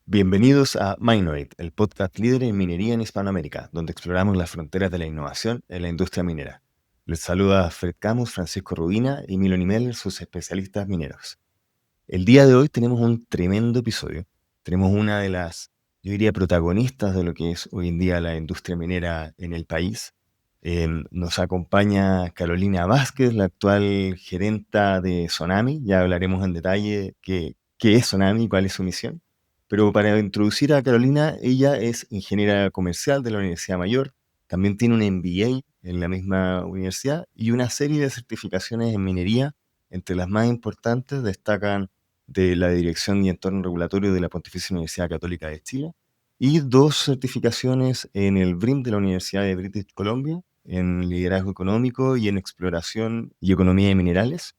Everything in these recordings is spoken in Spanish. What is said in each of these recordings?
Bienvenidos a Minorate, el podcast líder en minería en Hispanoamérica, donde exploramos las fronteras de la innovación en la industria minera. Les saluda Fred Camus, Francisco Rubina y Milo Nimel, sus especialistas mineros. El día de hoy tenemos un tremendo episodio. Tenemos una de las, yo diría, protagonistas de lo que es hoy en día la industria minera en el país. Nos acompaña Carolina Vázquez, la actual gerenta de Sonami. Ya hablaremos en detalle qué es Sonami y cuál es su misión. Pero para introducir a Carolina, ella es ingeniera comercial de la Universidad Mayor, también tiene un MBA en la misma universidad y una serie de certificaciones en minería. Entre las más importantes destacan de la Dirección y Entorno Regulatorio de la Pontificia Universidad Católica de Chile y dos certificaciones en el BRIM de la Universidad de British Columbia, en liderazgo económico y en exploración y economía de minerales.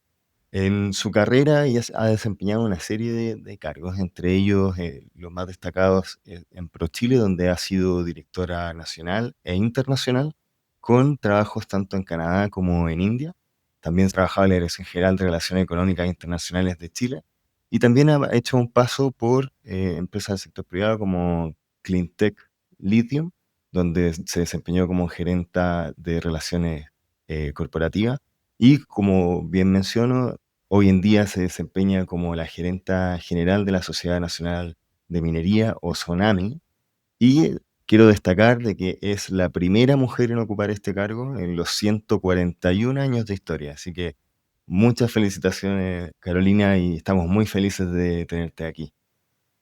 En su carrera ella ha desempeñado una serie de cargos, entre ellos los más destacados en ProChile, donde ha sido directora nacional e internacional, con trabajos tanto en Canadá como en India. También trabajaba en la Dirección General de Relaciones Económicas Internacionales de Chile y también ha hecho un paso por empresas del sector privado como Cleantech Lithium, donde se desempeñó como gerenta de relaciones corporativas y, como bien menciono, hoy en día se desempeña como la gerenta general de la Sociedad Nacional de Minería, o SONAMI, y quiero destacar de que es la primera mujer en ocupar este cargo en los 141 años de historia. Así que muchas felicitaciones, Carolina, y estamos muy felices de tenerte aquí.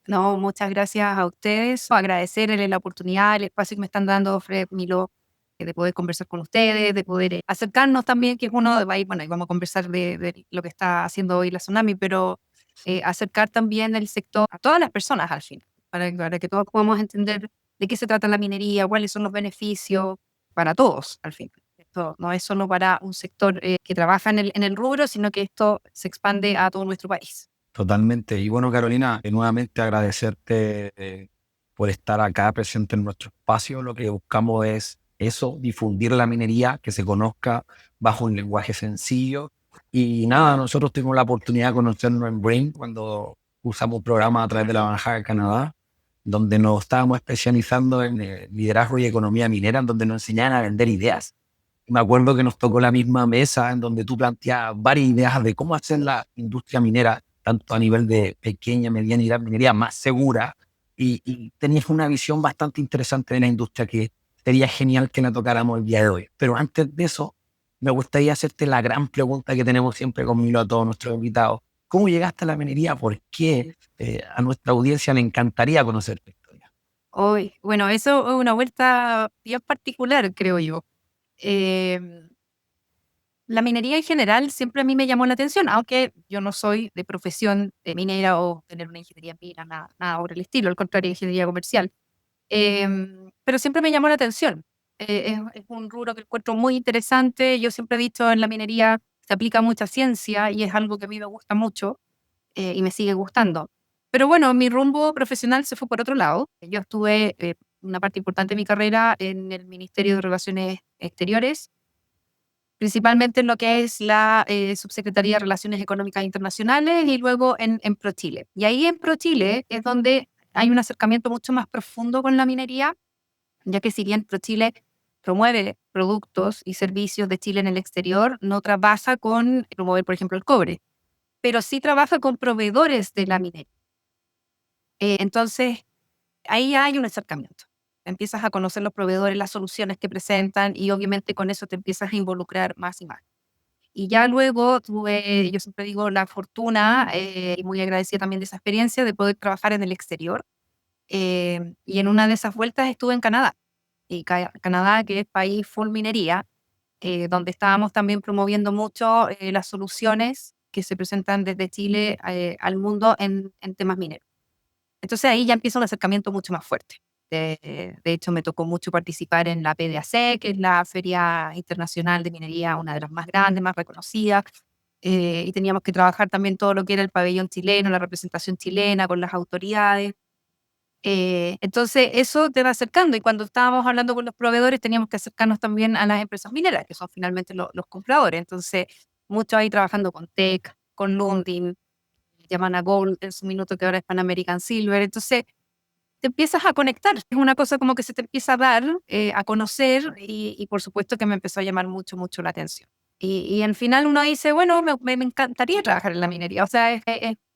No, muchas gracias a ustedes. Agradecerles la oportunidad, el espacio que me están dando, Fred, Milo, de poder conversar con ustedes, de poder acercarnos también, que es uno de ahí, bueno, y vamos a conversar de lo que está haciendo hoy la Tsunami, pero acercar también el sector a todas las personas al fin, para que todos podamos entender de qué se trata la minería, cuáles son los beneficios para todos al fin. Esto no es solo para un sector que trabaja en el rubro, sino que esto se expande a todo nuestro país. Totalmente. Y bueno, Carolina, nuevamente agradecerte por estar acá presente en nuestro espacio. Lo que buscamos es eso, difundir la minería, que se conozca bajo un lenguaje sencillo. Y nada, nosotros tuvimos la oportunidad de conocernos en Brain cuando usamos un programa a través de la Embajada de Canadá, donde nos estábamos especializando en liderazgo y economía minera, en donde nos enseñaban a vender ideas. Me acuerdo que nos tocó la misma mesa en donde tú planteabas varias ideas de cómo hacer la industria minera, tanto a nivel de pequeña, mediana y gran minería, más segura. Y tenías una visión bastante interesante de la industria que sería genial que la tocáramos el día de hoy. Pero antes de eso, me gustaría hacerte la gran pregunta que tenemos siempre conmigo a todos nuestros invitados. ¿Cómo llegaste a la minería? ¿Por qué? A nuestra audiencia le encantaría conocer tu historia. Hoy, bueno, eso es una vuelta bien particular, creo yo. Em, la minería en general siempre a mí me llamó la atención, aunque yo no soy de profesión minera o tener una ingeniería en minas, nada por el estilo, al contrario, ingeniería comercial. Pero siempre me llamó la atención. Es un rubro que encuentro muy interesante. Yo siempre he dicho, en la minería se aplica mucha ciencia y es algo que a mí me gusta mucho y me sigue gustando. Pero bueno, mi rumbo profesional se fue por otro lado. Yo estuve una parte importante de mi carrera en el Ministerio de Relaciones Exteriores, principalmente en lo que es la Subsecretaría de Relaciones Económicas Internacionales y luego en ProChile. Y ahí en ProChile es donde hay un acercamiento mucho más profundo con la minería, ya que si bien ProChile promueve productos y servicios de Chile en el exterior, no trabaja con promover, por ejemplo, el cobre, pero sí trabaja con proveedores de la minería. Entonces, ahí hay un acercamiento. Empiezas a conocer los proveedores, las soluciones que presentan y obviamente con eso te empiezas a involucrar más y más. Y ya luego tuve, yo siempre digo, la fortuna y muy agradecida también de esa experiencia de poder trabajar en el exterior. Y en una de esas vueltas estuve en Canadá. Y Canadá, que es país full minería, donde estábamos también promoviendo mucho las soluciones que se presentan desde Chile al mundo en temas mineros. Entonces ahí ya empieza un acercamiento mucho más fuerte. De hecho, me tocó mucho participar en la PDAC, que es la Feria Internacional de Minería, una de las más grandes, más reconocidas, y teníamos que trabajar también todo lo que era el pabellón chileno, la representación chilena con las autoridades. Entonces, eso te va acercando, y cuando estábamos hablando con los proveedores, teníamos que acercarnos también a las empresas mineras, que son finalmente los compradores. Entonces, mucho ahí trabajando con Teck, con Lundin, Yamana Gold en su minuto, que ahora es Pan American Silver. Entonces, te empiezas a conectar. Es una cosa como que se te empieza a dar, a conocer y por supuesto que me empezó a llamar mucho, mucho la atención. Y al final uno dice, bueno, me encantaría trabajar en la minería. O sea, es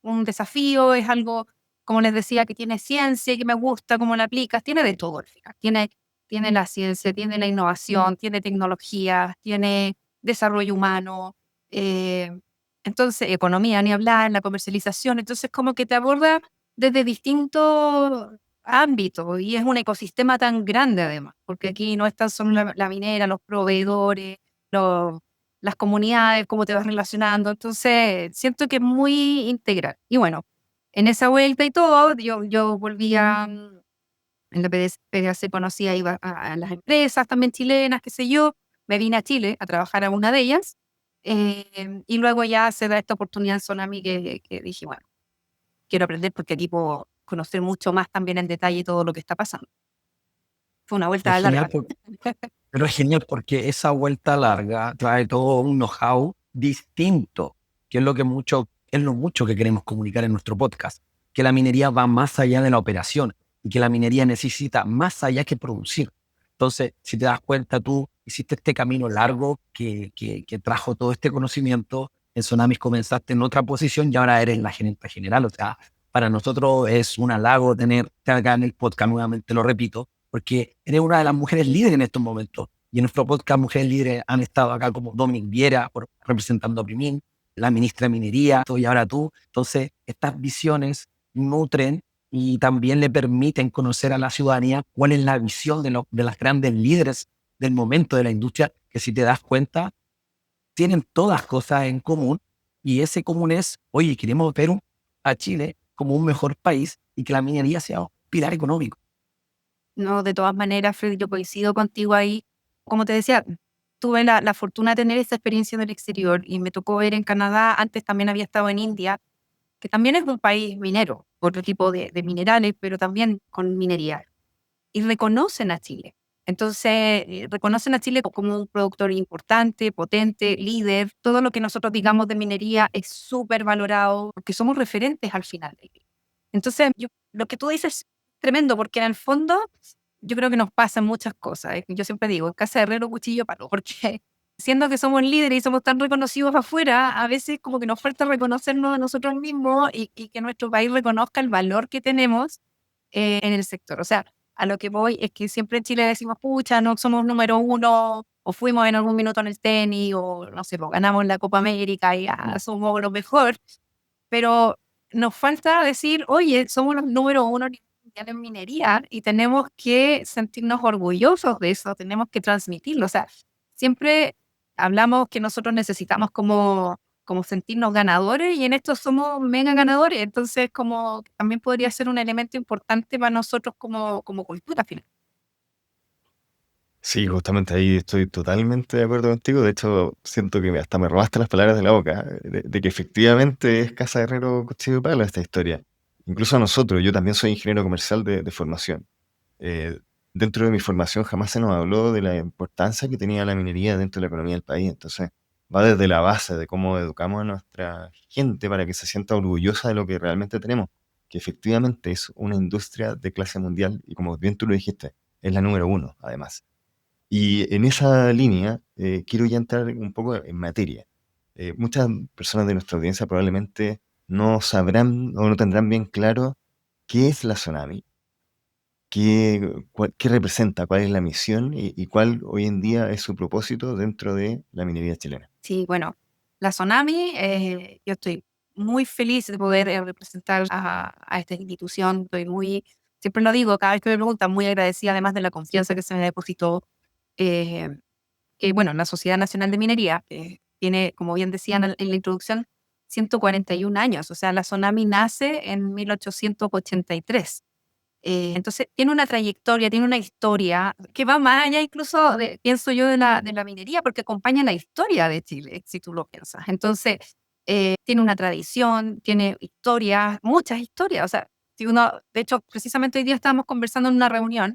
un desafío, es algo, como les decía, que tiene ciencia, que me gusta cómo la aplicas, tiene de todo al final. Tiene la ciencia, tiene la innovación, tiene tecnología, tiene desarrollo humano, eh, entonces economía, ni hablar, la comercialización. Entonces como que te aborda desde distintos ámbitos y es un ecosistema tan grande además, porque aquí no es tan solo la minera, los proveedores, los, las comunidades, cómo te vas relacionando. Entonces siento que es muy integral. Y bueno, en esa vuelta y todo, yo volví en la PDC conocí a las empresas también chilenas, qué sé yo. Me vine a Chile a trabajar a una de ellas. Y luego ya se da esta oportunidad en Sonami que dije, bueno, quiero aprender porque aquí puedo conocer mucho más también en detalle todo lo que está pasando. Fue una vuelta Es genial, larga. pero es genial porque esa vuelta larga trae todo un know-how distinto, que es lo mucho que queremos comunicar en nuestro podcast, que la minería va más allá de la operación y que la minería necesita más allá que producir. Entonces, si te das cuenta, tú hiciste este camino largo que trajo todo este conocimiento. En Sonamis comenzaste en otra posición y ahora eres la gerente general. O sea, para nosotros es un halago tenerte acá en el podcast, nuevamente lo repito, porque eres una de las mujeres líderes en estos momentos. Y en nuestro podcast Mujeres Líderes han estado acá como Dominic Viera, representando a Primin, la ministra de Minería, y ahora tú. Entonces, estas visiones nutren y también le permiten conocer a la ciudadanía cuál es la visión de las grandes líderes del momento de la industria, que si te das cuenta, tienen todas cosas en común. Y ese común es, oye, queremos ver a Chile como un mejor país y que la minería sea un pilar económico. No, de todas maneras, Fred, yo coincido contigo ahí. Como te decía, tuve la fortuna de tener esa experiencia en el exterior y me tocó ver en Canadá, antes también había estado en India, que también es un país minero, otro tipo de minerales, pero también con minería. Y reconocen a Chile. Entonces, reconocen a Chile como un productor importante, potente, líder. Todo lo que nosotros digamos de minería es súper valorado porque somos referentes al final del día. Entonces, lo que tú dices es tremendo porque en el fondo yo creo que nos pasan muchas cosas. Yo siempre digo, en casa de herrero, cuchillo palo, porque siendo que somos líderes y somos tan reconocidos afuera, a veces como que nos falta reconocernos a nosotros mismos y que nuestro país reconozca el valor que tenemos en el sector. O sea, a lo que voy es que siempre en Chile decimos, pucha, no somos número uno, o fuimos en algún minuto en el tenis, o no sé, pues, ganamos la Copa América y somos los mejores, pero nos falta decir, oye, somos los número uno a nivel mundial en minería y tenemos que sentirnos orgullosos de eso, tenemos que transmitirlo. O sea, siempre hablamos que nosotros necesitamos como sentirnos ganadores y en esto somos mega ganadores. Entonces, como también podría ser un elemento importante para nosotros como cultura final. Sí, justamente ahí estoy totalmente de acuerdo contigo. De hecho, siento que hasta me robaste las palabras de la boca, de que efectivamente es casa de herrero, cuchillo de palo esta historia. Incluso a nosotros, yo también soy ingeniero comercial de formación. Eh, Dentro de mi formación jamás se nos habló de la importancia que tenía la minería dentro de la economía del país. Entonces, va desde la base de cómo educamos a nuestra gente para que se sienta orgullosa de lo que realmente tenemos, que efectivamente es una industria de clase mundial y como bien tú lo dijiste, es la número uno, además. Y en esa línea, quiero ya entrar un poco en materia. Muchas personas de nuestra audiencia probablemente no sabrán o no tendrán bien claro qué es la Tsunami, qué representa, cuál es la misión y cuál hoy en día es su propósito dentro de la minería chilena. Sí, bueno, la Tsunami, yo estoy muy feliz de poder representar a esta institución. Siempre lo digo, cada vez que me preguntan, muy agradecida además de la confianza que se me depositó. eh, que bueno, la Sociedad Nacional de Minería, que tiene, como bien decían en la introducción, 141 años. O sea, la Tsunami nace en 1883. Entonces, tiene una trayectoria, tiene una historia que va más allá incluso, pienso yo, de la minería, porque acompaña la historia de Chile, si tú lo piensas. Entonces, tiene una tradición, tiene historias, muchas historias. O sea, si uno, de hecho, precisamente hoy día estábamos conversando en una reunión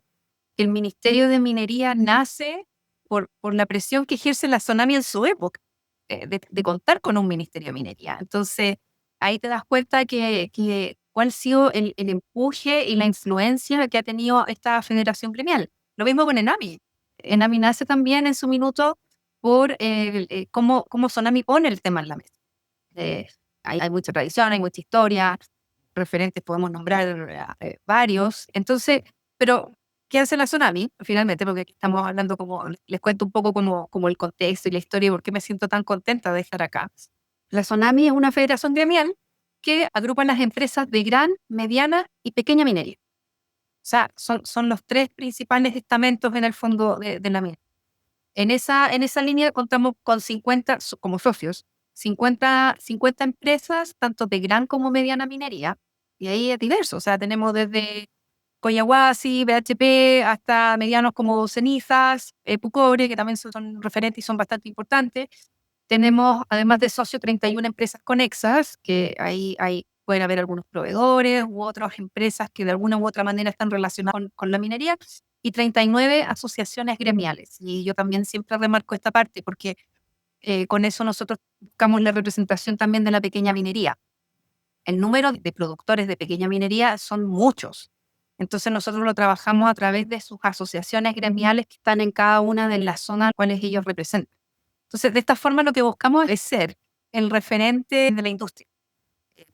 que el Ministerio de Minería nace por la presión que ejerce la Tsunami en su época, de contar con un Ministerio de Minería. Entonces, ahí te das cuenta que cuál ha sido el empuje y la influencia que ha tenido esta federación gremial. Lo mismo con Enami. Enami nace también en su minuto por cómo Sonami pone el tema en la mesa. Hay mucha tradición, hay mucha historia, referentes podemos nombrar varios. Entonces, pero ¿qué hace la Sonami? Finalmente, porque aquí estamos hablando les cuento un poco como el contexto y la historia y por qué me siento tan contenta de estar acá. La Sonami es una federación gremial que agrupa las empresas de gran, mediana y pequeña minería. O sea, son los tres principales estamentos en el fondo de la minería. En esa línea contamos con 50, como socios, 50 empresas, tanto de gran como mediana minería, y ahí es diverso. O sea, tenemos desde Collahuasi, BHP, hasta medianos como Cenizas, Pucobre, que también son referentes y son bastante importantes. Tenemos, además de socio, 31 empresas conexas, que ahí pueden haber algunos proveedores u otras empresas que de alguna u otra manera están relacionadas con la minería, y 39 asociaciones gremiales. Y yo también siempre remarco esta parte porque con eso nosotros buscamos la representación también de la pequeña minería. El número de productores de pequeña minería son muchos. Entonces nosotros lo trabajamos a través de sus asociaciones gremiales que están en cada una de las zonas cuales ellos representan. Entonces, de esta forma lo que buscamos es ser el referente de la industria,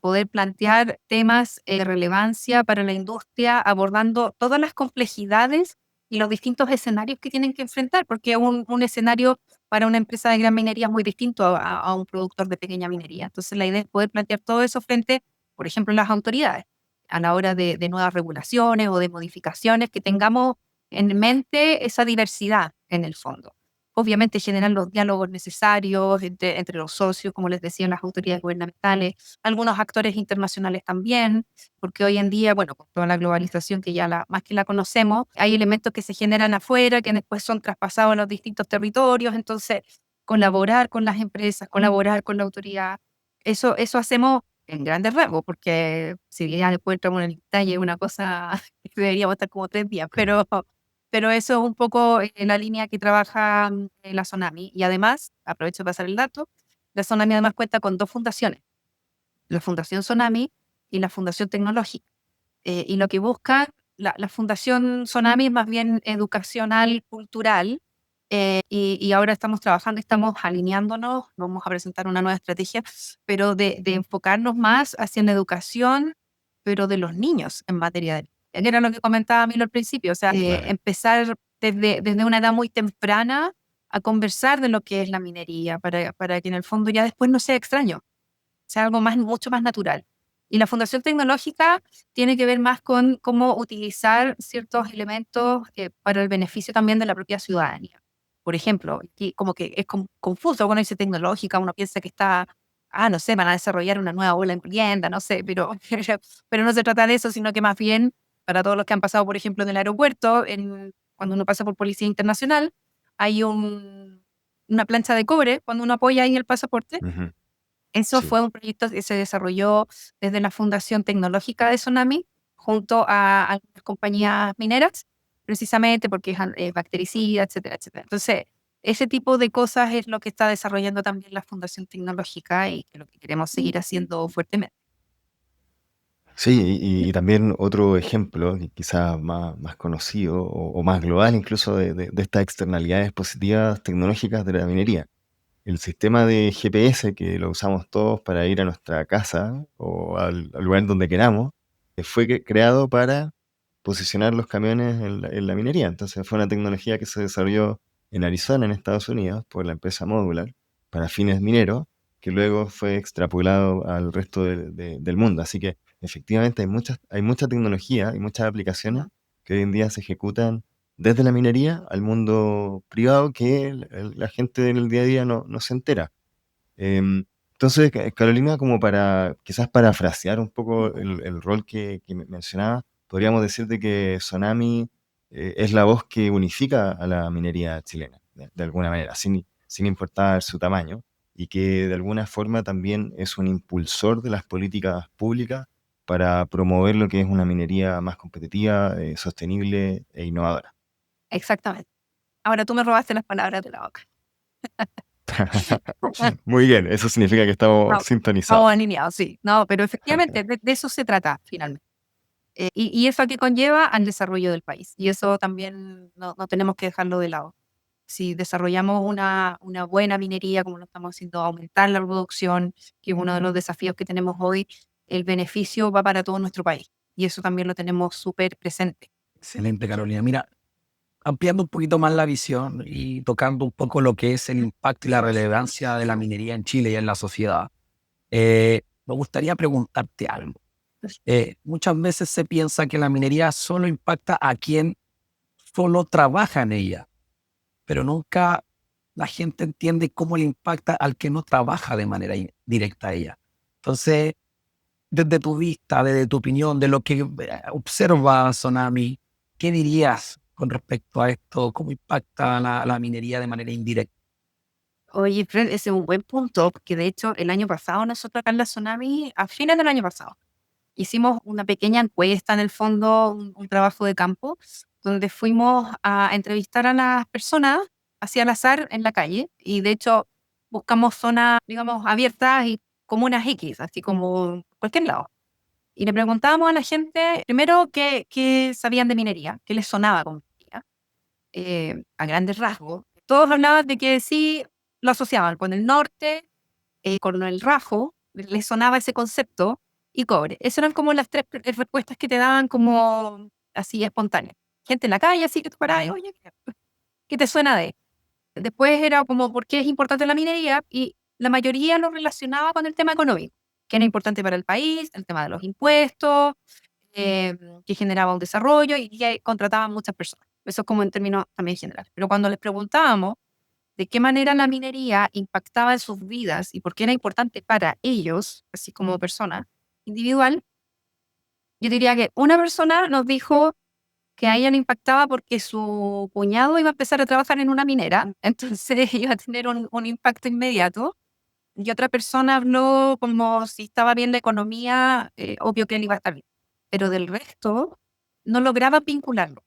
poder plantear temas de relevancia para la industria, abordando todas las complejidades y los distintos escenarios que tienen que enfrentar, porque un escenario para una empresa de gran minería es muy distinto a un productor de pequeña minería. Entonces, la idea es poder plantear todo eso frente, por ejemplo, a las autoridades, a la hora de nuevas regulaciones o de modificaciones, que tengamos en mente esa diversidad en el fondo. Obviamente generar los diálogos necesarios entre los socios, como les decía, las autoridades gubernamentales, algunos actores internacionales también, porque hoy en día, bueno, con toda la globalización que ya más que la conocemos, hay elementos que se generan afuera, que después son traspasados a los distintos territorios. Entonces, colaborar con las empresas, colaborar con la autoridad, eso hacemos en grandes rasgos, porque si ya después entramos en el detalle, es una cosa que deberíamos estar como 3 días, pero eso es un poco la línea que trabaja la Sonami. Y además, aprovecho de pasar el dato, la Sonami además cuenta con 2 fundaciones, la Fundación Sonami y la Fundación Tecnológica. Y lo que busca la Fundación Sonami es más bien educacional, cultural, y ahora estamos trabajando, estamos alineándonos, vamos a presentar una nueva estrategia, pero de enfocarnos más hacia la educación, pero de los niños en materia de... Que era lo que comentaba Milo al principio, o sea, Claro. empezar desde una edad muy temprana a conversar de lo que es la minería, para que en el fondo ya después no sea extraño, sea algo mucho más natural. Y la Fundación Tecnológica tiene que ver más con cómo utilizar ciertos elementos para el beneficio también de la propia ciudadanía. Por ejemplo, aquí como que es confuso cuando dice tecnológica, uno piensa que está, no sé, van a desarrollar una nueva ola en vivienda, no sé, pero, pero no se trata de eso, sino que más bien para todos los que han pasado, por ejemplo, en el aeropuerto, cuando uno pasa por Policía Internacional, hay una plancha de cobre cuando uno apoya ahí el pasaporte. Ujú. Eso Sí. fue un proyecto que se desarrolló desde la Fundación Tecnológica de Sonami junto a algunas compañías mineras, precisamente porque es bactericida, etcétera, etcétera. Entonces, ese tipo de cosas es lo que está desarrollando también la Fundación Tecnológica y que lo que queremos seguir haciendo fuertemente. Sí, y también otro ejemplo, y quizás más conocido o más global incluso de estas externalidades positivas tecnológicas de la minería. El sistema de GPS que lo usamos todos para ir a nuestra casa o al lugar donde queramos, fue creado para posicionar los camiones en la minería. Entonces fue una tecnología que se desarrolló en Arizona, en Estados Unidos, por la empresa Modular, para fines mineros, que luego fue extrapolado al resto del mundo. Así que efectivamente hay mucha tecnología y muchas aplicaciones que hoy en día se ejecutan desde la minería al mundo privado, que la gente en el día a día no se entera. Entonces, Carolina, como para quizás parafrasear un poco el rol que mencionaba, podríamos decir de que Sonami es la voz que unifica a la minería chilena, de alguna manera, sin importar su tamaño, y que de alguna forma también es un impulsor de las políticas públicas para promover lo que es una minería más competitiva, sostenible e innovadora. Exactamente. Ahora tú me robaste las palabras de la boca. Muy bien, eso significa que estamos sintonizados. Estamos alineados, sí. No, pero efectivamente de eso se trata finalmente. Y eso que conlleva al desarrollo del país. Y eso también no tenemos que dejarlo de lado. Si desarrollamos una buena minería, como lo estamos haciendo, aumentar la producción, que es uno de los desafíos que tenemos hoy, el beneficio va para todo nuestro país. Y eso también lo tenemos súper presente. Excelente, Carolina. Mira, ampliando un poquito más la visión y tocando un poco lo que es el impacto y la relevancia de la minería en Chile y en la sociedad, me gustaría preguntarte algo. Muchas veces se piensa que la minería solo impacta a quien solo trabaja en ella, pero nunca la gente entiende cómo le impacta al que no trabaja de manera directa a ella. Entonces, desde tu vista, desde tu opinión, de lo que observa Sonami, ¿qué dirías con respecto a esto? ¿Cómo impacta la minería de manera indirecta? Oye, Fred, ese es un buen punto, porque de hecho el año pasado nosotros acá en la Tsunami, a fines del año pasado, hicimos una pequeña encuesta en el fondo, un trabajo de campo, donde fuimos a entrevistar a las personas hacia al azar en la calle y de hecho buscamos zonas, digamos, abiertas y comunas X, así como cualquier lado. Y le preguntábamos a la gente primero qué sabían de minería, qué les sonaba con minería, a grandes rasgos. Todos hablaban de que sí lo asociaban con el norte, con el rajo, les sonaba ese concepto, y cobre. Esas eran como las tres respuestas que te daban como así espontáneas. Gente en la calle, así que tú parabas, oye, ¿qué te suena de? Después era como, ¿por qué es importante la minería? Y la mayoría lo relacionaba con el tema económico, que era importante para el país, el tema de los impuestos, eh, que generaba un desarrollo y que contrataban muchas personas. Eso es como en términos también generales. Pero cuando les preguntábamos de qué manera la minería impactaba en sus vidas y por qué era importante para ellos, así como persona individual, yo diría que una persona nos dijo que a ella le impactaba porque su cuñado iba a empezar a trabajar en una minera, entonces iba a tener un impacto inmediato. Y otra persona habló como si estaba bien la economía, obvio que él iba a estar bien. Pero del resto, no lograba vincularlo.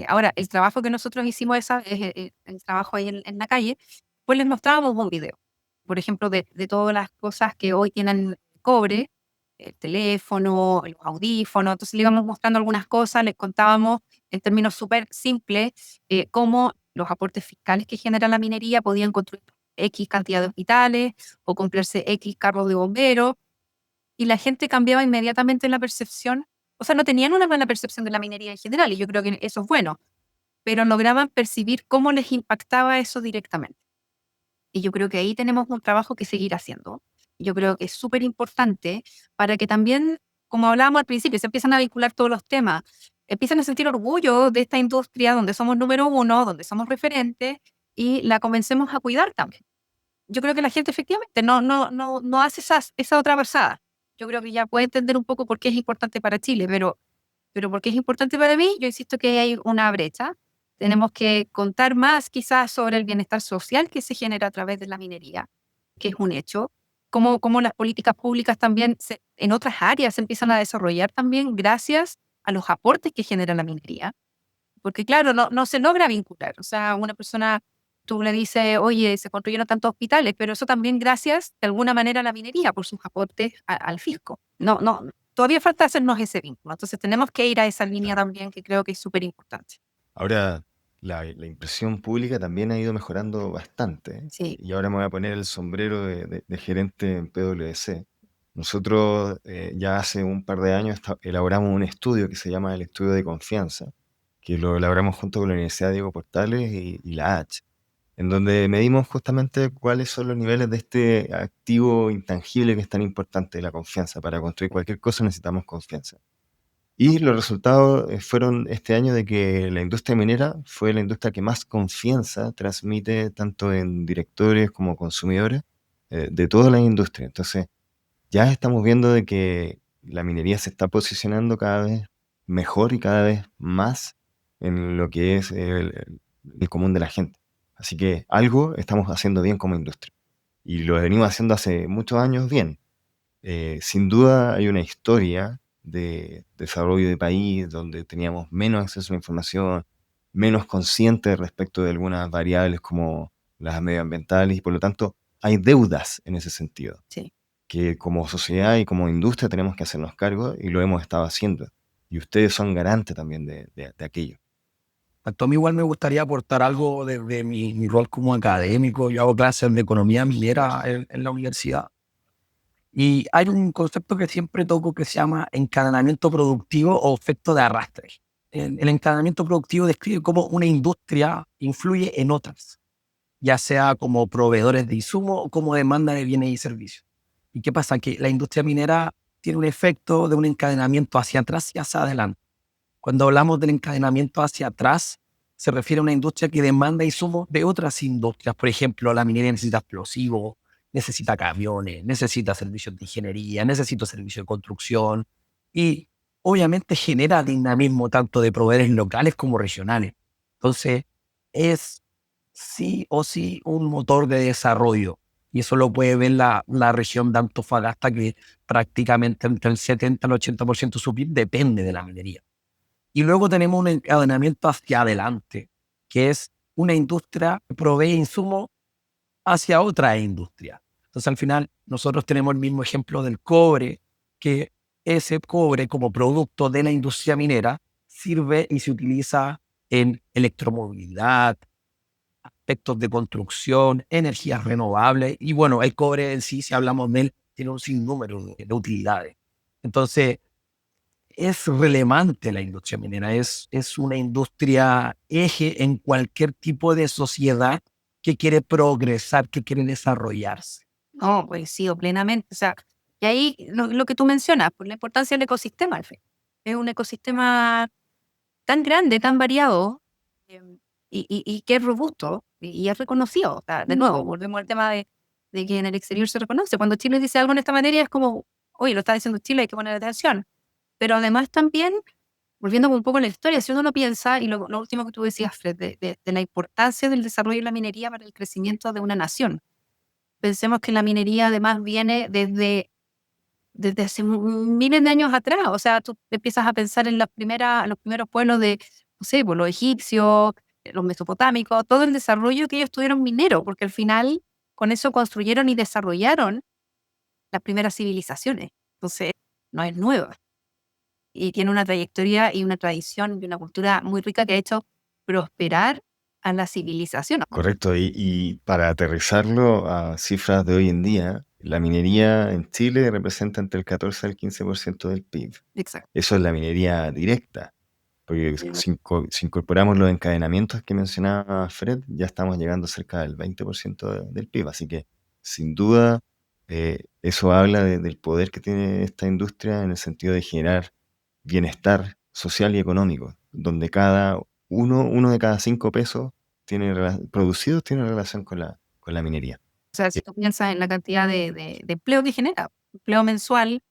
Ahora, el trabajo que nosotros hicimos, el trabajo ahí en la calle, pues les mostrábamos un video, por ejemplo, de todas las cosas que hoy tienen cobre, el teléfono, los audífonos, entonces le íbamos mostrando algunas cosas, les contábamos en términos súper simples cómo los aportes fiscales que genera la minería podían construir X cantidad de hospitales o comprarse X carros de bomberos, y la gente cambiaba inmediatamente la percepción. O sea, no tenían una mala percepción de la minería en general, y yo creo que eso es bueno, pero lograban percibir cómo les impactaba eso directamente. Y yo creo que ahí tenemos un trabajo que seguir haciendo. Yo creo que es súper importante para que también, como hablábamos al principio, se empiezan a vincular todos los temas, empiezan a sentir orgullo de esta industria donde somos número uno, donde somos referentes y la comencemos a cuidar también. Yo creo que la gente efectivamente no hace esa otra pasada. Yo creo que ya puede entender un poco por qué es importante para Chile, pero porque es importante para mí, yo insisto que hay una brecha. Tenemos que contar más quizás sobre el bienestar social que se genera a través de la minería, que es un hecho, cómo las políticas públicas también en otras áreas se empiezan a desarrollar también gracias a los aportes que genera la minería. Porque claro, no se logra vincular. O sea, una persona, tú le dices, oye, se construyeron tantos hospitales, pero eso también gracias de alguna manera a la minería por sus aportes al fisco. Todavía falta hacernos ese vínculo. Entonces tenemos que ir a esa línea Claro. también que creo que es súper importante. Ahora, la impresión pública también ha ido mejorando bastante, ¿eh? Sí. Y ahora me voy a poner el sombrero de gerente en PwC. Nosotros ya hace un par de años elaboramos un estudio que se llama el estudio de confianza, que lo elaboramos junto con la Universidad Diego Portales y la H, en donde medimos justamente cuáles son los niveles de este activo intangible que es tan importante, la confianza. Para construir cualquier cosa necesitamos confianza. Y los resultados fueron este año de que la industria minera fue la industria que más confianza transmite tanto en directores como consumidores de toda la industria. Entonces, ya estamos viendo de que la minería se está posicionando cada vez mejor y cada vez más en lo que es el común de la gente. Así que algo estamos haciendo bien como industria. Y lo venimos haciendo hace muchos años bien. Sin duda hay una historia de desarrollo de país donde teníamos menos acceso a la información, menos conscientes respecto de algunas variables como las medioambientales, y por lo tanto hay deudas en ese sentido, Sí. que como sociedad y como industria tenemos que hacernos cargo y lo hemos estado haciendo. Y ustedes son garantes también de aquello. A mí igual me gustaría aportar algo desde mi rol como académico. Yo hago clases de economía minera en la universidad. Y hay un concepto que siempre toco que se llama encadenamiento productivo o efecto de arrastre. El encadenamiento productivo describe cómo una industria influye en otras, ya sea como proveedores de insumos o como demanda de bienes y servicios. ¿Y qué pasa? Que la industria minera tiene un efecto de un encadenamiento hacia atrás y hacia adelante. Cuando hablamos del encadenamiento hacia atrás, se refiere a una industria que demanda insumos de otras industrias. Por ejemplo, la minería necesita explosivos, necesita camiones, necesita servicios de ingeniería, necesita servicios de construcción y obviamente genera dinamismo tanto de proveedores locales como regionales. Entonces, es sí o sí un motor de desarrollo. Y eso lo puede ver la región de Antofagasta, que prácticamente entre el 70 al 80% de su PIB depende de la minería. Y luego tenemos un encadenamiento hacia adelante, que es una industria que provee insumos hacia otra industria. Entonces, al final, nosotros tenemos el mismo ejemplo del cobre, que ese cobre como producto de la industria minera sirve y se utiliza en electromovilidad, aspectos de construcción, energías renovables. Y bueno, el cobre en sí, si hablamos de él, tiene un sinnúmero de utilidades. Entonces, es relevante la industria minera, es una industria eje en cualquier tipo de sociedad que quiere progresar, que quiere desarrollarse. No, coincido plenamente. O sea, y ahí lo que tú mencionas, por la importancia del ecosistema, Alfred. Es un ecosistema tan grande, tan variado, y que es robusto y es reconocido. O sea, de nuevo, volvemos al tema de que en el exterior se reconoce. Cuando Chile dice algo en esta materia es como, oye, lo está diciendo Chile, hay que poner atención. Pero además también, volviendo un poco a la historia, si uno lo piensa, y lo último que tú decías, Fred, de la importancia del desarrollo de la minería para el crecimiento de una nación. Pensemos que la minería además viene desde hace miles de años atrás. O sea, tú empiezas a pensar en los primeros pueblos de, no sé, pues, los egipcios, los mesopotámicos, todo el desarrollo que ellos tuvieron minero, porque al final con eso construyeron y desarrollaron las primeras civilizaciones. Entonces, no es nueva. Y tiene una trayectoria y una tradición y una cultura muy rica que ha hecho prosperar a la civilización. Correcto, y para aterrizarlo a cifras de hoy en día, la minería en Chile representa entre el 14 al 15% del PIB. Exacto. Eso es la minería directa, porque si incorporamos los encadenamientos que mencionaba Fred, ya estamos llegando cerca del 20% del PIB. Así que, sin duda, eso habla del poder que tiene esta industria en el sentido de generar bienestar social y económico, donde uno de cada 5 pesos producidos tiene relación con la minería. O sea, si tú piensas en la cantidad de empleo que genera, empleo mensual,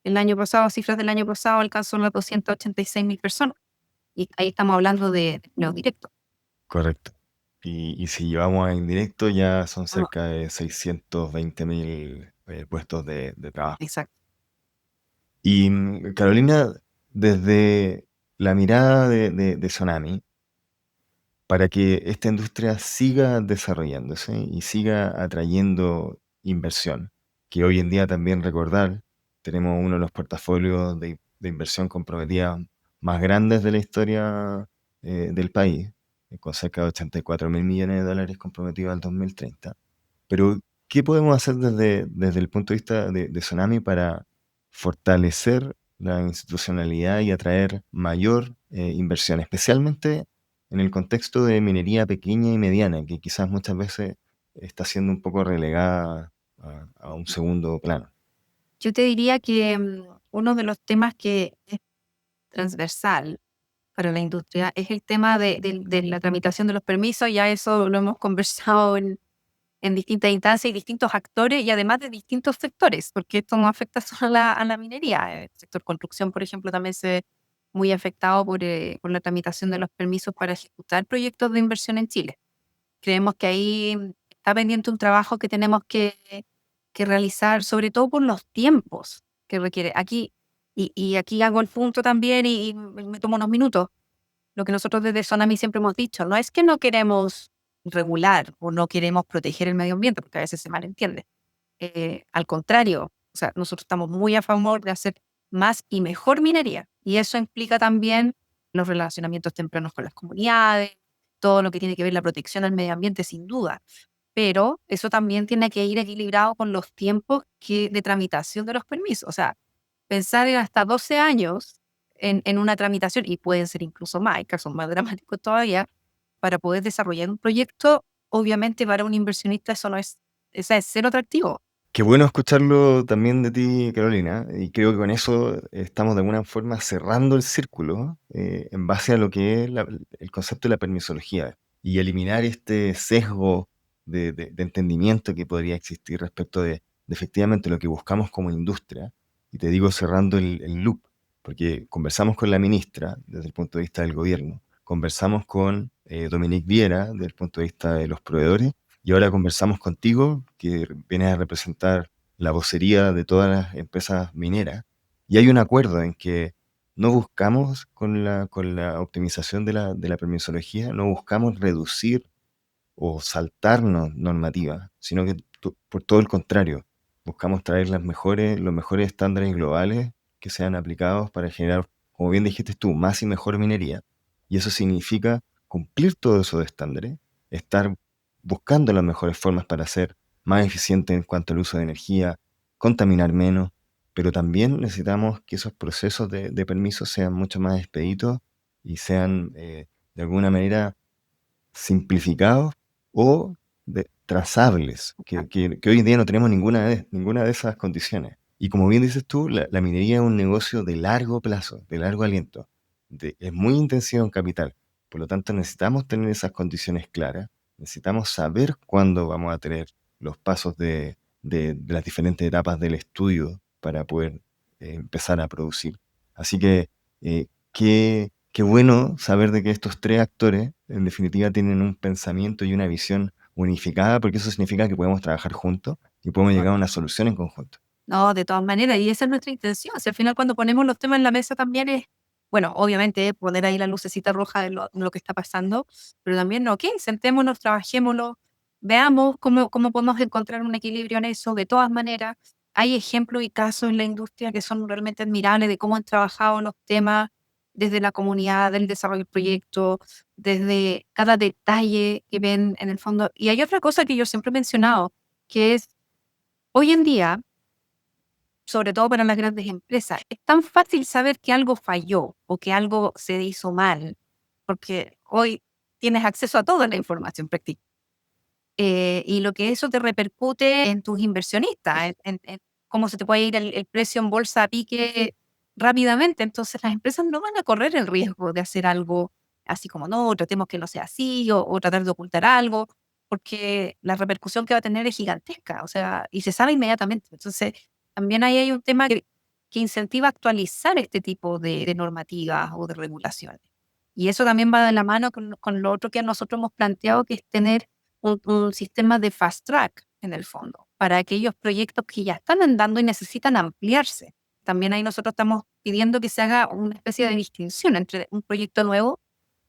el año pasado, cifras del año pasado, alcanzó las 286.000 personas. Y ahí estamos hablando de empleo directo. Correcto. Y si llevamos a indirecto, ya son Ah, cerca de 620.000 puestos de trabajo. exacto. Y Carolina, desde la mirada de Tsunami, para que esta industria siga desarrollándose y siga atrayendo inversión, que hoy en día también recordar, tenemos uno de los portafolios de inversión comprometida más grandes de la historia del país, con cerca de 84.000 millones de dólares comprometidos al 2030. Pero, ¿qué podemos hacer desde el punto de vista de Tsunami para fortalecer la institucionalidad y atraer mayor inversión, especialmente en el contexto de minería pequeña y mediana, que quizás muchas veces está siendo un poco relegada a un segundo plano? Yo te diría que uno de los temas que es transversal para la industria es el tema de la tramitación de los permisos. Ya eso lo hemos conversado en distintas instancias y distintos actores y además de distintos sectores, porque esto no afecta solo a la minería. El sector construcción, por ejemplo, también se ve muy afectado por la tramitación de los permisos para ejecutar proyectos de inversión en Chile. Creemos que ahí está pendiente un trabajo que tenemos que realizar, sobre todo por los tiempos que requiere. Aquí, y aquí hago el punto también y me tomo unos minutos. Lo que nosotros desde Sonami siempre hemos dicho, no es que no queremos regular o no queremos proteger el medio ambiente, porque a veces se malentiende. Al contrario, o sea, nosotros estamos muy a favor de hacer más y mejor minería. Y eso implica también los relacionamientos tempranos con las comunidades, todo lo que tiene que ver la protección al medio ambiente, sin duda. Pero eso también tiene que ir equilibrado con los tiempos de tramitación de los permisos. O sea, pensar en hasta 12 años en una tramitación, y pueden ser incluso más, hay casos más dramáticos todavía, para poder desarrollar un proyecto, obviamente para un inversionista esa es cero atractivo. Qué bueno escucharlo también de ti, Carolina, y creo que con eso estamos de alguna forma cerrando el círculo en base a lo que es el concepto de la permisología y eliminar este sesgo de entendimiento que podría existir respecto de efectivamente lo que buscamos como industria. Y te digo cerrando el loop, porque conversamos con la ministra desde el punto de vista del gobierno, conversamos con Dominique Viera desde el punto de vista de los proveedores, y ahora conversamos contigo, que vienes a representar la vocería de todas las empresas mineras, y hay un acuerdo en que no buscamos con la optimización de la permisología, no buscamos reducir o saltarnos normativas, sino que por todo el contrario, buscamos traer los mejores estándares globales que sean aplicados para generar, como bien dijiste tú, más y mejor minería, y eso significa cumplir todos esos estándares, estar buscando las mejores formas para ser más eficiente en cuanto al uso de energía, contaminar menos, pero también necesitamos que esos procesos de permisos sean mucho más expeditos y sean de alguna manera simplificados o trazables, que hoy en día no tenemos ninguna de esas condiciones. Y como bien dices tú, la minería es un negocio de largo plazo, de largo aliento, es muy intensivo en capital. Por lo tanto, necesitamos tener esas condiciones claras, necesitamos saber cuándo vamos a tener los pasos de las diferentes etapas del estudio para poder empezar a producir. Así que, qué bueno saber de que estos tres actores, en definitiva, tienen un pensamiento y una visión unificada, porque eso significa que podemos trabajar juntos y podemos llegar a una solución en conjunto. No, de todas maneras, y esa es nuestra intención. Si al final cuando ponemos los temas en la mesa también es, bueno, obviamente poner ahí la lucecita roja de lo que está pasando, pero también, ok, sentémonos, trabajémoslo, veamos cómo podemos encontrar un equilibrio en eso. De todas maneras, hay ejemplos y casos en la industria que son realmente admirables de cómo han trabajado los temas desde la comunidad, del desarrollo del proyecto, desde cada detalle que ven en el fondo. Y hay otra cosa que yo siempre he mencionado, que es, hoy en día, sobre todo para las grandes empresas, es tan fácil saber que algo falló o que algo se hizo mal, porque hoy tienes acceso a toda la información prácticamente. Y lo que eso te repercute en tus inversionistas, en cómo se te puede ir el precio en bolsa a pique rápidamente. Entonces las empresas no van a correr el riesgo de hacer algo así como, no, tratemos que no sea así, o tratar de ocultar algo, porque la repercusión que va a tener es gigantesca, o sea, y se sabe inmediatamente. Entonces también ahí hay un tema que incentiva a actualizar este tipo de normativas o de regulaciones. Y eso también va de la mano con lo otro que nosotros hemos planteado, que es tener un sistema de fast track en el fondo, para aquellos proyectos que ya están andando y necesitan ampliarse. También ahí nosotros estamos pidiendo que se haga una especie de distinción entre un proyecto nuevo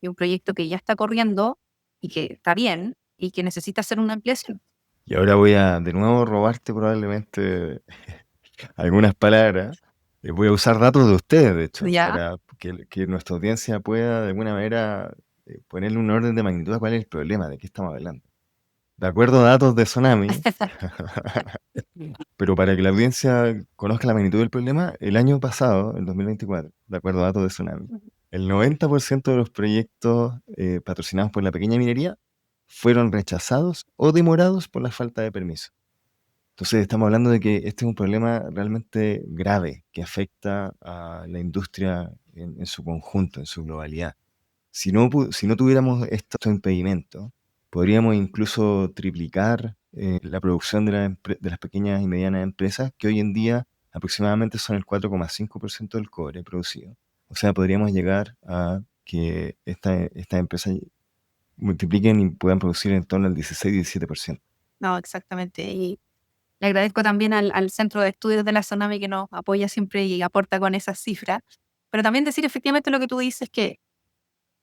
y un proyecto que ya está corriendo y que está bien y que necesita hacer una ampliación. Y ahora voy a de nuevo robarte probablemente algunas palabras. Voy a usar datos de ustedes, de hecho, Ya. para que nuestra audiencia pueda de alguna manera ponerle un orden de magnitud a cuál es el problema, de qué estamos hablando. De acuerdo a datos de Tsunami, pero para que la audiencia conozca la magnitud del problema, el año pasado, el 2024, de acuerdo a datos de Tsunami, el 90% de los proyectos patrocinados por la pequeña minería fueron rechazados o demorados por la falta de permiso. Entonces estamos hablando de que este es un problema realmente grave que afecta a la industria en su conjunto, en su globalidad. Si no tuviéramos estos impedimentos, podríamos incluso triplicar la producción de las pequeñas y medianas empresas, que hoy en día aproximadamente son el 4,5% del cobre producido. O sea, podríamos llegar a que estas empresas multipliquen y puedan producir en torno al 16-17%. No, exactamente. Y le agradezco también al Centro de Estudios de la Tsunami, que nos apoya siempre y aporta con esas cifras. Pero también decir efectivamente lo que tú dices, que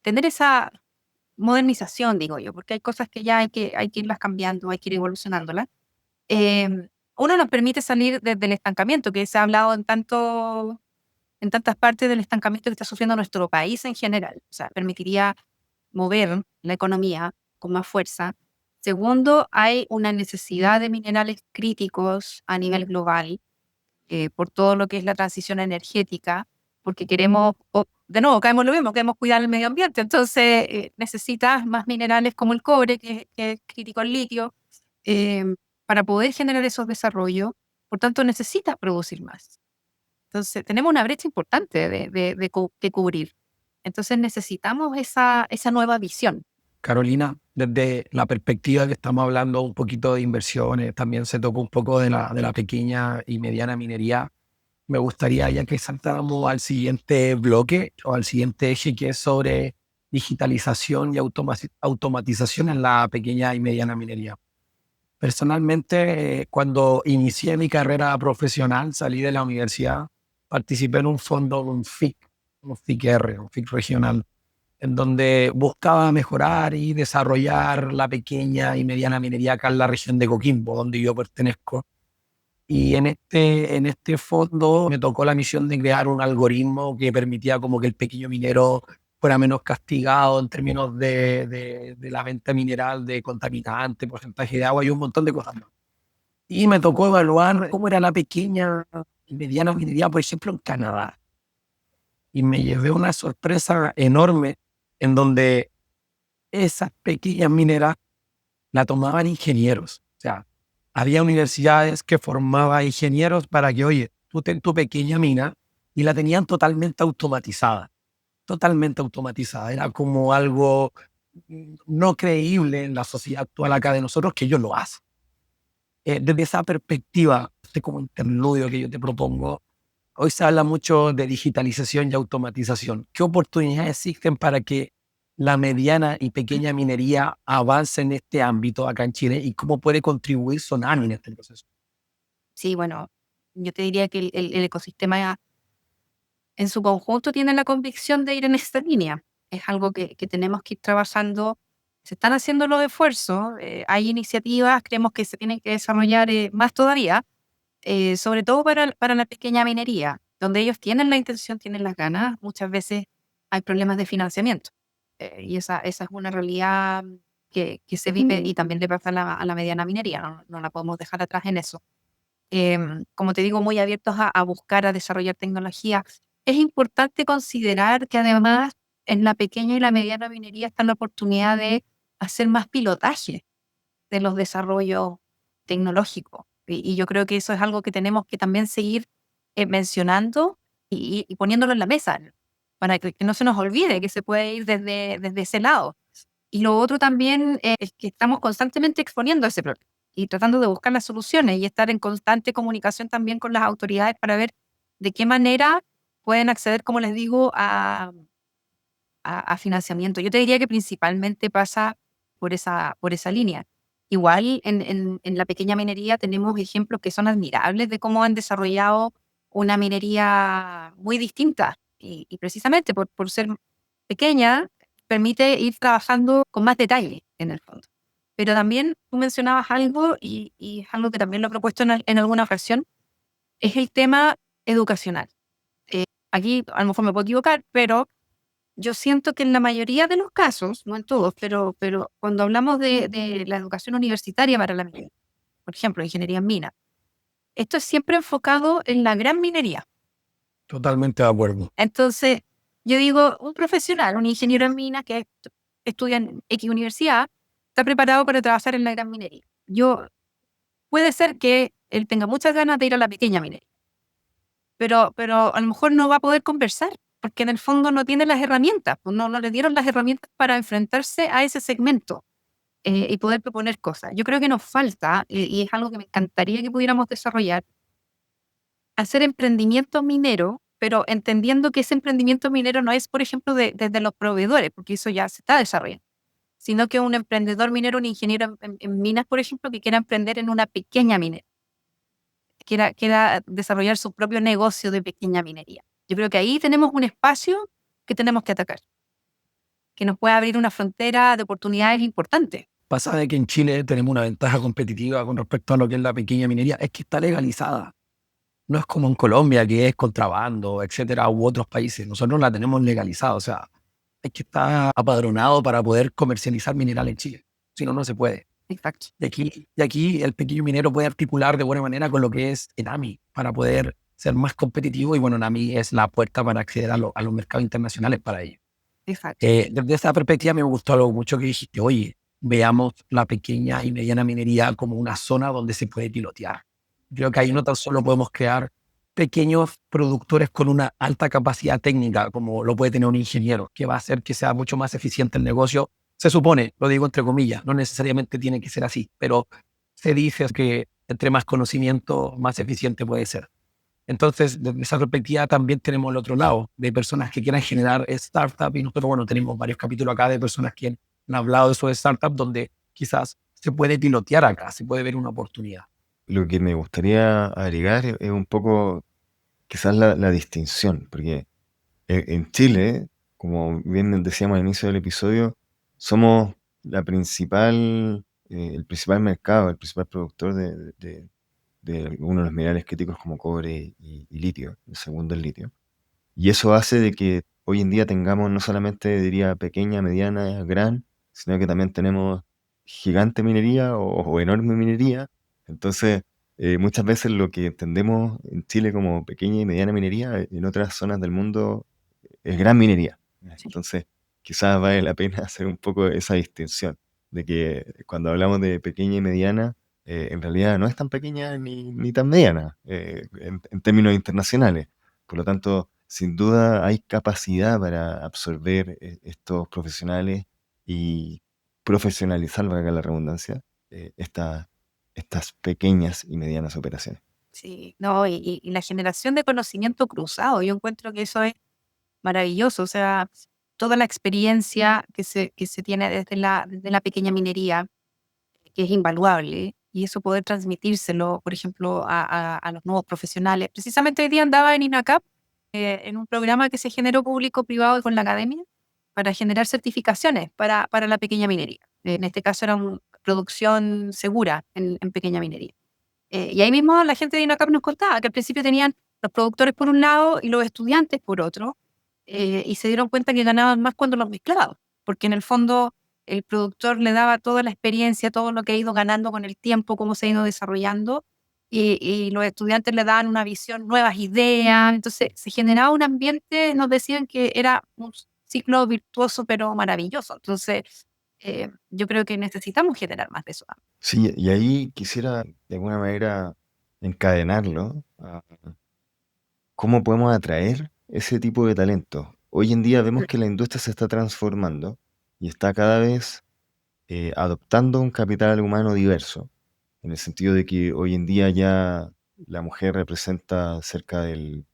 tener modernización, digo yo, porque hay cosas que ya hay que irlas cambiando, hay que ir evolucionándolas. Uno nos permite salir del estancamiento, que se ha hablado en tantas partes del estancamiento que está sufriendo nuestro país en general. O sea, permitiría mover la economía con más fuerza. Segundo, hay una necesidad de minerales críticos a nivel global por todo lo que es la transición energética, porque queremos, de nuevo, caemos lo mismo, queremos cuidar el medio ambiente. Entonces, necesitas más minerales como el cobre, que es crítico al litio, eh, para poder generar esos desarrollos. Por tanto, necesitas producir más. Entonces, tenemos una brecha importante de cubrir. Entonces, necesitamos esa nueva visión. Carolina, desde la perspectiva que estamos hablando un poquito de inversiones, también se tocó un poco de la pequeña y mediana minería. Me gustaría ya que saltáramos al siguiente bloque o al siguiente eje, que es sobre digitalización y automatización en la pequeña y mediana minería. Personalmente, cuando inicié mi carrera profesional, salí de la universidad, participé en un fondo, un FIC-R, un FIC regional, en donde buscaba mejorar y desarrollar la pequeña y mediana minería acá en la región de Coquimbo, donde yo pertenezco. Y en este fondo me tocó la misión de crear un algoritmo que permitía como que el pequeño minero fuera menos castigado en términos de la venta mineral, de contaminante, porcentaje de agua y un montón de cosas más. Y me tocó evaluar cómo era la pequeña y mediana minería, por ejemplo, en Canadá. Y me llevé una sorpresa enorme en donde esas pequeñas mineras la tomaban ingenieros. O sea, había universidades que formaban ingenieros para que, oye, tú ten tu pequeña mina, y la tenían totalmente automatizada. Totalmente automatizada. Era como algo no creíble en la sociedad actual acá de nosotros que ellos lo hacen. Desde esa perspectiva, este como interludio que yo te propongo, hoy se habla mucho de digitalización y automatización. ¿Qué oportunidades existen para que la mediana y pequeña minería avance en este ámbito acá en Chile y cómo puede contribuir Sonami en este proceso? Sí, bueno, yo te diría que el ecosistema en su conjunto tiene la convicción de ir en esta línea. Es algo que tenemos que ir trabajando. Se están haciendo los esfuerzos, hay iniciativas, creemos que se tienen que desarrollar más todavía, sobre todo para la pequeña minería, donde ellos tienen la intención, tienen las ganas, muchas veces hay problemas de financiamiento. Y esa es una realidad que se vive y también le pasa a la mediana minería, no la podemos dejar atrás en eso. Como te digo, muy abiertos a buscar, a desarrollar tecnología. Es importante considerar que además en la pequeña y la mediana minería está la oportunidad de hacer más pilotaje de los desarrollos tecnológicos. Y yo creo que eso es algo que tenemos que también seguir mencionando y poniéndolo en la mesa, para que no se nos olvide que se puede ir desde ese lado. Y lo otro también es que estamos constantemente exponiendo ese problema y tratando de buscar las soluciones y estar en constante comunicación también con las autoridades para ver de qué manera pueden acceder, como les digo, a financiamiento. Yo te diría que principalmente pasa por esa línea. Igual en la pequeña minería tenemos ejemplos que son admirables de cómo han desarrollado una minería muy distinta y precisamente por ser pequeña permite ir trabajando con más detalle en el fondo. Pero también tú mencionabas algo y es algo que también lo he propuesto en alguna ocasión, es el tema educacional. Aquí a lo mejor me puedo equivocar, pero yo siento que en la mayoría de los casos, no en todos, pero cuando hablamos de la educación universitaria para la minería, por ejemplo, ingeniería en mina, esto es siempre enfocado en la gran minería. Totalmente de acuerdo. Entonces, yo digo, un profesional, un ingeniero en minas que estudia en X universidad, está preparado para trabajar en la gran minería. Puede ser que él tenga muchas ganas de ir a la pequeña minería, pero a lo mejor no va a poder conversar, porque en el fondo no tiene las herramientas, pues no le dieron las herramientas para enfrentarse a ese segmento y poder proponer cosas. Yo creo que nos falta, y es algo que me encantaría que pudiéramos desarrollar, hacer emprendimiento minero, pero entendiendo que ese emprendimiento minero no es, por ejemplo, desde los proveedores, porque eso ya se está desarrollando, sino que un emprendedor minero, un ingeniero en minas, por ejemplo, que quiera emprender en una pequeña minera, quiera desarrollar su propio negocio de pequeña minería. Yo creo que ahí tenemos un espacio que tenemos que atacar, que nos puede abrir una frontera de oportunidades importantes. Pasa de que en Chile tenemos una ventaja competitiva con respecto a lo que es la pequeña minería, es que está legalizada. No es como en Colombia, que es contrabando, etcétera, u otros países. Nosotros la tenemos legalizada, o sea, hay que estar apadronado para poder comercializar mineral en Chile. Si no, no se puede. Exacto. Y aquí el pequeño minero puede articular de buena manera con lo que es ENAMI para poder ser más competitivo. Y bueno, ENAMI es la puerta para acceder a los mercados internacionales para ello. Exacto. Desde esa perspectiva me gustó algo mucho que dijiste, oye, veamos la pequeña y mediana minería como una zona donde se puede pilotear. Creo que ahí no tan solo podemos crear pequeños productores con una alta capacidad técnica, como lo puede tener un ingeniero, que va a hacer que sea mucho más eficiente el negocio. Se supone, lo digo entre comillas, no necesariamente tiene que ser así, pero se dice que entre más conocimiento, más eficiente puede ser. Entonces, desde esa perspectiva también tenemos el otro lado, de personas que quieran generar startups, y nosotros, bueno, tenemos varios capítulos acá de personas que han hablado de esos startups donde quizás se puede pilotear acá, se puede ver una oportunidad. Lo que me gustaría agregar es un poco quizás la distinción, porque en Chile, como bien decíamos al inicio del episodio, somos el principal mercado, el principal productor de uno de los minerales críticos como cobre y litio, el segundo el litio. Y eso hace de que hoy en día tengamos no solamente, diría, pequeña, mediana, gran, sino que también tenemos gigante minería o enorme minería. Entonces, muchas veces lo que entendemos en Chile como pequeña y mediana minería, en otras zonas del mundo es gran minería. Sí. Entonces, quizás vale la pena hacer un poco esa distinción, de que cuando hablamos de pequeña y mediana, en realidad no es tan pequeña ni tan mediana en términos internacionales. Por lo tanto, sin duda hay capacidad para absorber estos profesionales y profesionalizar, valga la redundancia, estas pequeñas y medianas operaciones. Sí, no, y la generación de conocimiento cruzado, yo encuentro que eso es maravilloso, o sea, toda la experiencia que se tiene desde la pequeña minería, que es invaluable, y eso poder transmitírselo, por ejemplo, a los nuevos profesionales. Precisamente hoy día andaba en INACAP, en un programa que se generó público-privado con la academia para generar certificaciones para la pequeña minería. En este caso era una producción segura en pequeña minería. Y ahí mismo la gente de INACAP nos contaba que al principio tenían los productores por un lado y los estudiantes por otro, y se dieron cuenta que ganaban más cuando los mezclaban, porque en el fondo el productor le daba toda la experiencia, todo lo que ha ido ganando con el tiempo, cómo se ha ido desarrollando, y los estudiantes le daban una visión, nuevas ideas, entonces se generaba un ambiente, nos decían que era un ciclo virtuoso pero maravilloso, entonces yo creo que necesitamos generar más de eso. Sí, y ahí quisiera de alguna manera encadenarlo a cómo podemos atraer ese tipo de talento. Hoy en día vemos que la industria se está transformando y está cada vez adoptando un capital humano diverso, en el sentido de que hoy en día ya la mujer representa cerca del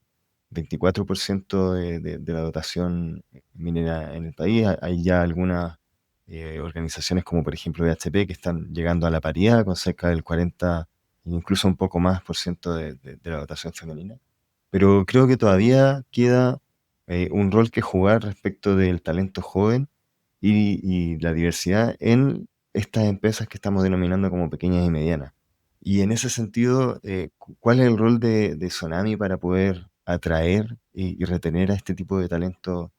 24% de la dotación minera en el país. Hay ya algunas organizaciones como por ejemplo BHP que están llegando a la paridad con cerca del 40, incluso un poco más por ciento de la dotación femenina. Pero creo que todavía queda un rol que jugar respecto del talento joven y la diversidad en estas empresas que estamos denominando como pequeñas y medianas. Y en ese sentido, ¿cuál es el rol de Sonami para poder atraer y retener a este tipo de talento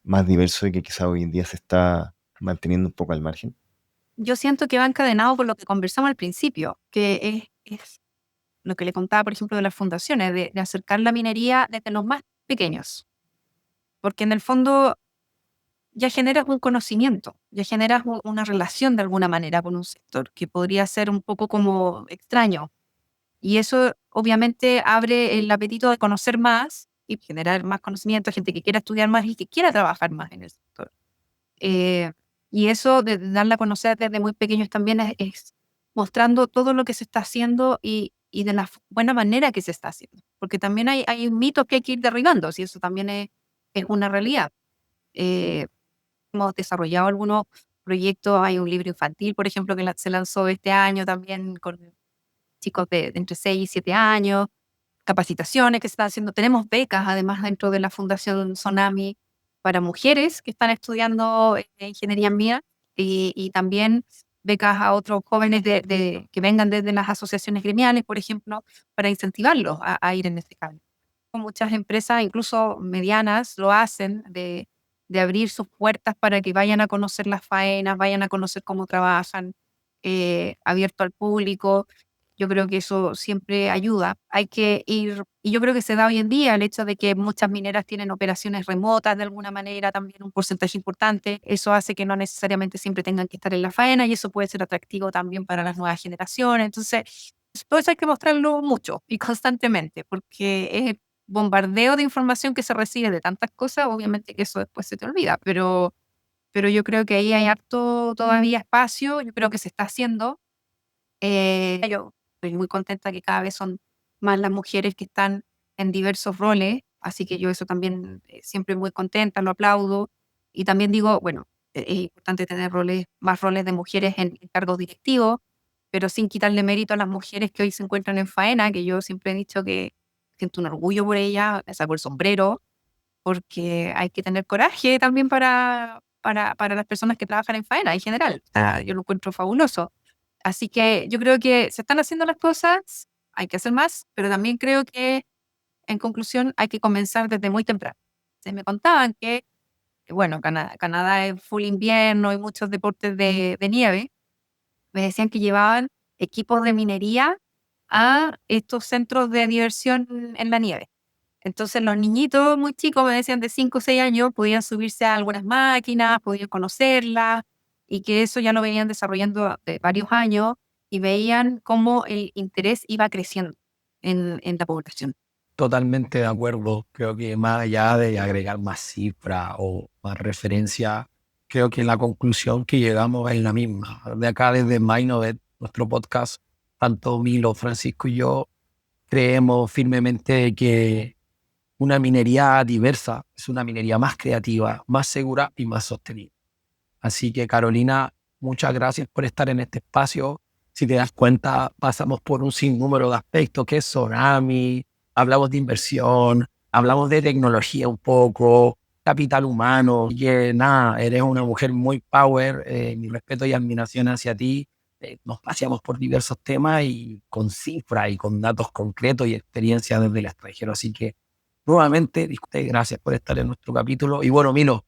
más diverso y que quizá hoy en día se está manteniendo un poco al margen? Yo siento que va encadenado por lo que conversamos al principio, que es lo que le contaba, por ejemplo, de las fundaciones, de acercar la minería desde los más pequeños, porque en el fondo ya generas un conocimiento, ya generas una relación de alguna manera con un sector que podría ser un poco como extraño. Y eso obviamente abre el apetito de conocer más y generar más conocimiento, gente que quiera estudiar más y que quiera trabajar más en el sector. Eh, y eso de darla a conocer desde muy pequeños también es mostrando todo lo que se está haciendo y de la buena manera que se está haciendo. Porque también hay mitos que hay que ir derribando, si eso también es una realidad. Eh, Hemos desarrollado algunos proyectos, hay un libro infantil, por ejemplo, que se lanzó este año también con chicos de entre 6 y 7 años, capacitaciones que se están haciendo. Tenemos becas además dentro de la Fundación Sonami. para mujeres que están estudiando ingeniería en mina y también becas a otros jóvenes que vengan desde las asociaciones gremiales, por ejemplo, para incentivarlos a ir en ese camino. Muchas empresas, incluso medianas, lo hacen de abrir sus puertas para que vayan a conocer las faenas, vayan a conocer cómo trabajan, abierto al público. Yo creo que eso siempre ayuda. Hay que ir, y yo creo que se da hoy en día el hecho de que muchas mineras tienen operaciones remotas de alguna manera, también un porcentaje importante. Eso hace que no necesariamente siempre tengan que estar en la faena y eso puede ser atractivo también para las nuevas generaciones. Entonces, todo eso hay que mostrarlo mucho y constantemente, porque es el bombardeo de información que se recibe de tantas cosas, obviamente que eso después se te olvida, pero yo creo que ahí hay harto todavía espacio, yo creo que se está haciendo. Yo estoy muy contenta que cada vez son más las mujeres que están en diversos roles, así que yo eso también siempre muy contenta, lo aplaudo. Y también digo, bueno, es importante tener más roles de mujeres en cargos directivos, pero sin quitarle mérito a las mujeres que hoy se encuentran en faena, que yo siempre he dicho que siento un orgullo por ellas, me saco el sombrero, porque hay que tener coraje también para las personas que trabajan en faena en general. Yo lo encuentro fabuloso. Así que yo creo que se están haciendo las cosas, hay que hacer más, pero también creo que, en conclusión, hay que comenzar desde muy temprano. Se me contaban que, bueno, Canadá es full invierno y muchos deportes de nieve. Me decían que llevaban equipos de minería a estos centros de diversión en la nieve. Entonces los niñitos muy chicos, me decían de 5 o 6 años, podían subirse a algunas máquinas, podían conocerlas y que eso ya lo venían desarrollando de varios años y veían cómo el interés iba creciendo en la población. Totalmente de acuerdo. Creo que más allá de agregar más cifra o más referencia, creo que la conclusión que llegamos es la misma. De acá desde Mindnovet, nuestro podcast, tanto Milo, Francisco y yo creemos firmemente que una minería diversa es una minería más creativa, más segura y más sostenible. Así que Carolina, muchas gracias por estar en este espacio. Si te das cuenta, pasamos por un sinnúmero de aspectos, que es Tsunami, hablamos de inversión, hablamos de tecnología un poco, capital humano, y que nada, eres una mujer muy power, mi respeto y admiración hacia ti. Nos paseamos por diversos temas y con cifras y con datos concretos y experiencias desde el extranjero. Así que nuevamente, gracias por estar en nuestro capítulo. Y bueno, Milo,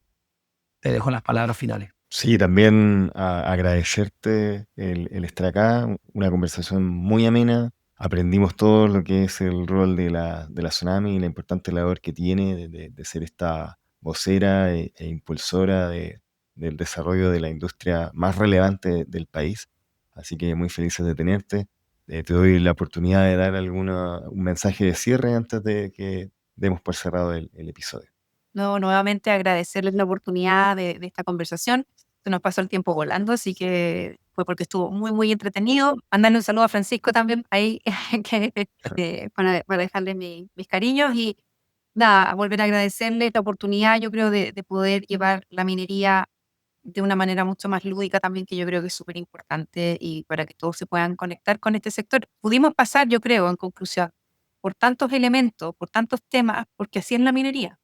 te dejo las palabras finales. Sí, también agradecerte el estar acá, una conversación muy amena. Aprendimos todo lo que es el rol de la Tsunami y la importante labor que tiene de ser esta vocera e impulsora del desarrollo de la industria más relevante del país. Así que muy felices de tenerte. Te doy la oportunidad de dar un mensaje de cierre antes de que demos por cerrado el episodio. No, nuevamente agradecerles la oportunidad de esta conversación. Se nos pasó el tiempo volando, así que fue porque estuvo muy, muy entretenido. Mandarle un saludo a Francisco también ahí para dejarle mis cariños y nada, volver a agradecerles la oportunidad, yo creo, de poder llevar la minería de una manera mucho más lúdica también, que yo creo que es súper importante y para que todos se puedan conectar con este sector. Pudimos pasar, yo creo, en conclusión, por tantos elementos, por tantos temas, porque así es la minería.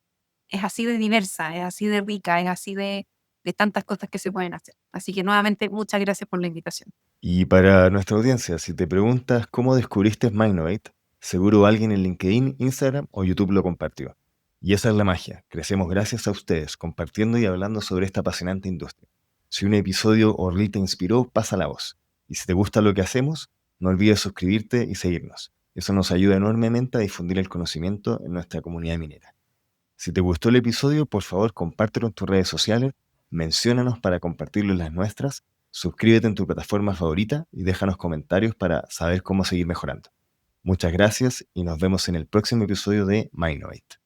Es así de diversa, es así de rica, es así de tantas cosas que se pueden hacer. Así que nuevamente, muchas gracias por la invitación. Y para nuestra audiencia, si te preguntas cómo descubriste Mindnovate, seguro alguien en LinkedIn, Instagram o YouTube lo compartió. Y esa es la magia. Crecemos gracias a ustedes, compartiendo y hablando sobre esta apasionante industria. Si un episodio o reel te inspiró, pasa la voz. Y si te gusta lo que hacemos, no olvides suscribirte y seguirnos. Eso nos ayuda enormemente a difundir el conocimiento en nuestra comunidad minera. Si te gustó el episodio, por favor compártelo en tus redes sociales, menciónanos para compartirlo en las nuestras, suscríbete en tu plataforma favorita y déjanos comentarios para saber cómo seguir mejorando. Muchas gracias y nos vemos en el próximo episodio de Mindnovate.